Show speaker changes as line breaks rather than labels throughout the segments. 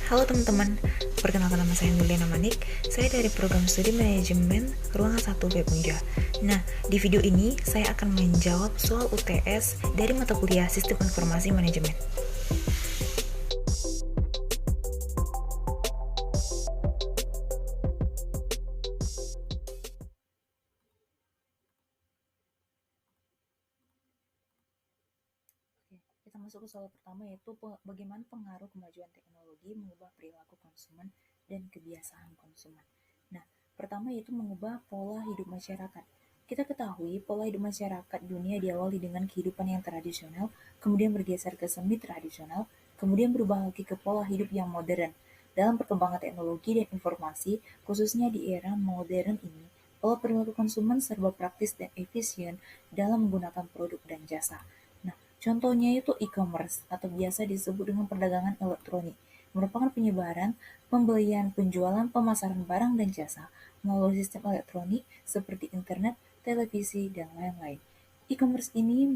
Halo teman-teman, perkenalkan nama saya Nuliana Manik. Saya dari program studi manajemen Ruangan 1 BEM Unja. Nah, di video ini saya akan menjawab soal UTS dari mata kuliah Sistem Informasi Manajemen. Kita masuk ke soal pertama, yaitu bagaimana pengaruh kemajuan teknologi mengubah perilaku konsumen dan kebiasaan konsumen. Nah, pertama yaitu mengubah pola hidup masyarakat. Kita ketahui pola hidup masyarakat dunia diawali dengan kehidupan yang tradisional, kemudian bergeser ke semi tradisional, kemudian berubah lagi ke pola hidup yang modern. Dalam perkembangan teknologi dan informasi, khususnya di era modern ini, pola perilaku konsumen serba praktis dan efisien dalam menggunakan produk dan jasa. Contohnya itu e-commerce atau biasa disebut dengan perdagangan elektronik, merupakan penyebaran, pembelian, penjualan, pemasaran barang dan jasa melalui sistem elektronik seperti internet, televisi, dan lain-lain. E-commerce ini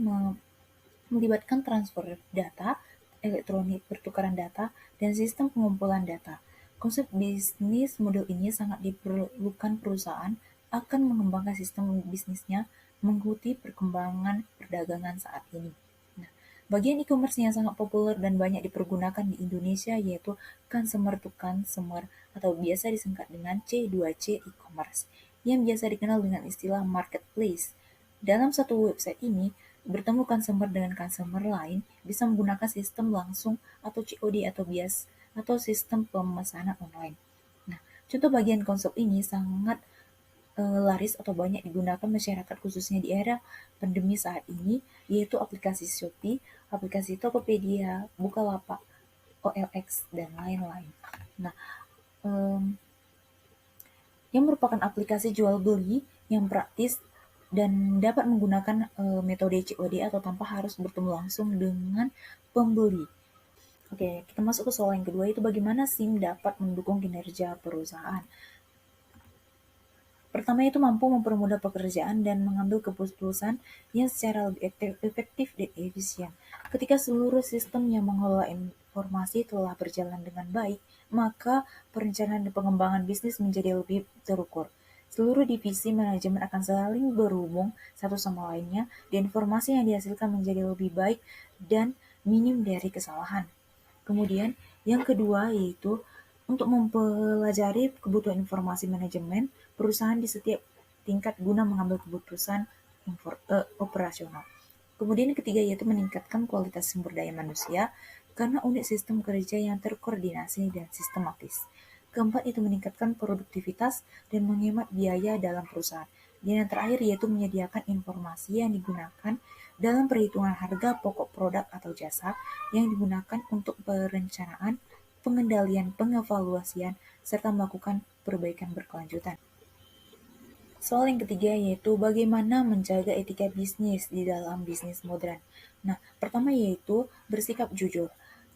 melibatkan transfer data, elektronik, pertukaran data, dan sistem pengumpulan data. Konsep bisnis model ini sangat diperlukan perusahaan akan mengembangkan sistem bisnisnya mengikuti perkembangan perdagangan saat ini. Bagian e-commerce yang sangat populer dan banyak dipergunakan di Indonesia yaitu consumer to consumer atau biasa disingkat dengan C2C e-commerce yang biasa dikenal dengan istilah marketplace. Dalam satu website ini, bertemu consumer dengan consumer lain bisa menggunakan sistem langsung atau COD atau sistem pemesanan online. Nah, contoh bagian konsep ini sangat laris atau banyak digunakan masyarakat khususnya di era pandemi saat ini, yaitu aplikasi Shopee, aplikasi Tokopedia, Bukalapak, OLX, dan lain-lain. Nah, yang merupakan aplikasi jual beli yang praktis dan dapat menggunakan metode COD atau tanpa harus bertemu langsung dengan pembeli. Oke, kita masuk ke soal yang kedua, itu bagaimana SIM dapat mendukung kinerja perusahaan. Pertama itu mampu mempermudah pekerjaan dan mengambil keputusan yang secara lebih efektif dan efisien. Ketika seluruh sistem yang mengelola informasi telah berjalan dengan baik, maka perencanaan dan pengembangan bisnis menjadi lebih terukur. Seluruh divisi manajemen akan saling berhubung satu sama lainnya, dan informasi yang dihasilkan menjadi lebih baik dan minim dari kesalahan. Kemudian yang kedua yaitu untuk mempelajari kebutuhan informasi manajemen perusahaan di setiap tingkat guna mengambil keputusan operasional. Kemudian yang ketiga yaitu meningkatkan kualitas sumber daya manusia karena unit sistem kerja yang terkoordinasi dan sistematis. Keempat itu meningkatkan produktivitas dan menghemat biaya dalam perusahaan. Dan yang terakhir yaitu menyediakan informasi yang digunakan dalam perhitungan harga pokok produk atau jasa yang digunakan untuk perencanaan, pengendalian, pengevaluasian, serta melakukan perbaikan berkelanjutan. Soal yang ketiga yaitu bagaimana menjaga etika bisnis di dalam bisnis modern. Nah, pertama yaitu bersikap jujur.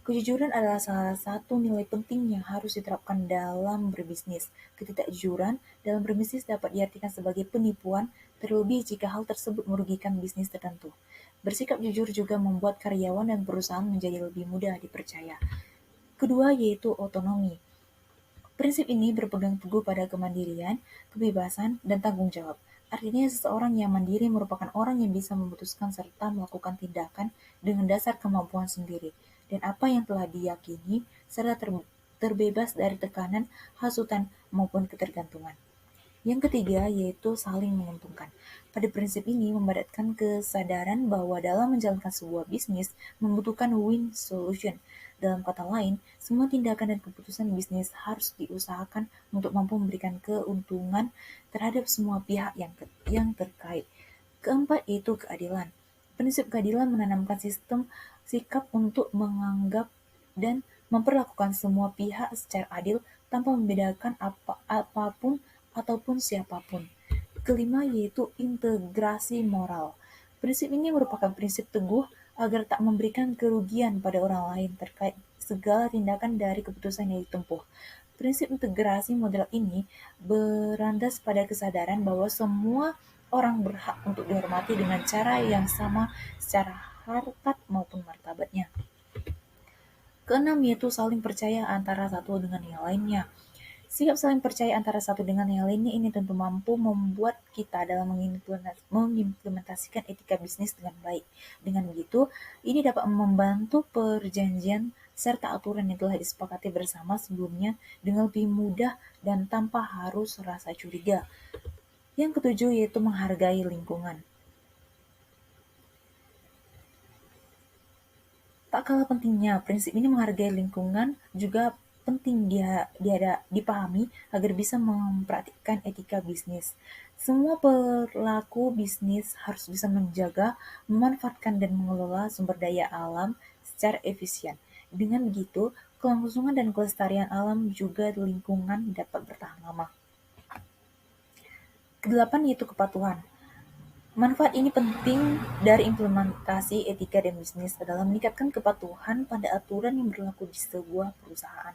Kejujuran adalah salah satu nilai penting yang harus diterapkan dalam berbisnis. Ketidakjujuran dalam berbisnis dapat diartikan sebagai penipuan, terlebih jika hal tersebut merugikan bisnis tertentu. Bersikap jujur juga membuat karyawan dan perusahaan menjadi lebih mudah dipercaya. Kedua yaitu otonomi. Prinsip ini berpegang teguh pada kemandirian, kebebasan, dan tanggung jawab. Artinya seseorang yang mandiri merupakan orang yang bisa memutuskan serta melakukan tindakan dengan dasar kemampuan sendiri, dan apa yang telah diyakini, serta terbebas dari tekanan, hasutan, maupun ketergantungan. Yang ketiga yaitu saling menguntungkan. Pada prinsip ini membaratkan kesadaran bahwa dalam menjalankan sebuah bisnis membutuhkan win solution. Dalam kata lain, semua tindakan dan keputusan bisnis harus diusahakan untuk mampu memberikan keuntungan terhadap semua pihak yang terkait. Keempat yaitu keadilan. Prinsip keadilan menanamkan sistem sikap untuk menganggap dan memperlakukan semua pihak secara adil tanpa membedakan apapun ataupun siapapun. Kelima yaitu integrasi moral. Prinsip ini merupakan prinsip teguh agar tak memberikan kerugian pada orang lain terkait segala tindakan dari keputusan yang ditempuh. Prinsip integrasi model ini berandas pada kesadaran bahwa semua orang berhak untuk dihormati dengan cara yang sama secara harkat maupun martabatnya. Keenam yaitu saling percaya antara satu dengan yang lainnya. Sikap saling percaya antara satu dengan yang lainnya ini tentu mampu membuat kita dalam mengimplementasikan etika bisnis dengan baik. Dengan begitu, ini dapat membantu perjanjian serta aturan yang telah disepakati bersama sebelumnya dengan lebih mudah dan tanpa harus rasa curiga. Yang ketujuh yaitu menghargai lingkungan. Tak kalah pentingnya, prinsip ini menghargai lingkungan juga penting dipahami agar bisa mempraktikkan etika bisnis. Semua pelaku bisnis harus bisa menjaga, memanfaatkan, dan mengelola sumber daya alam secara efisien. Dengan begitu, kelangsungan dan kelestarian alam juga lingkungan dapat bertahan lama. Kedelapan yaitu kepatuhan. Manfaat ini penting dari implementasi etika dan bisnis adalah meningkatkan kepatuhan pada aturan yang berlaku di sebuah perusahaan.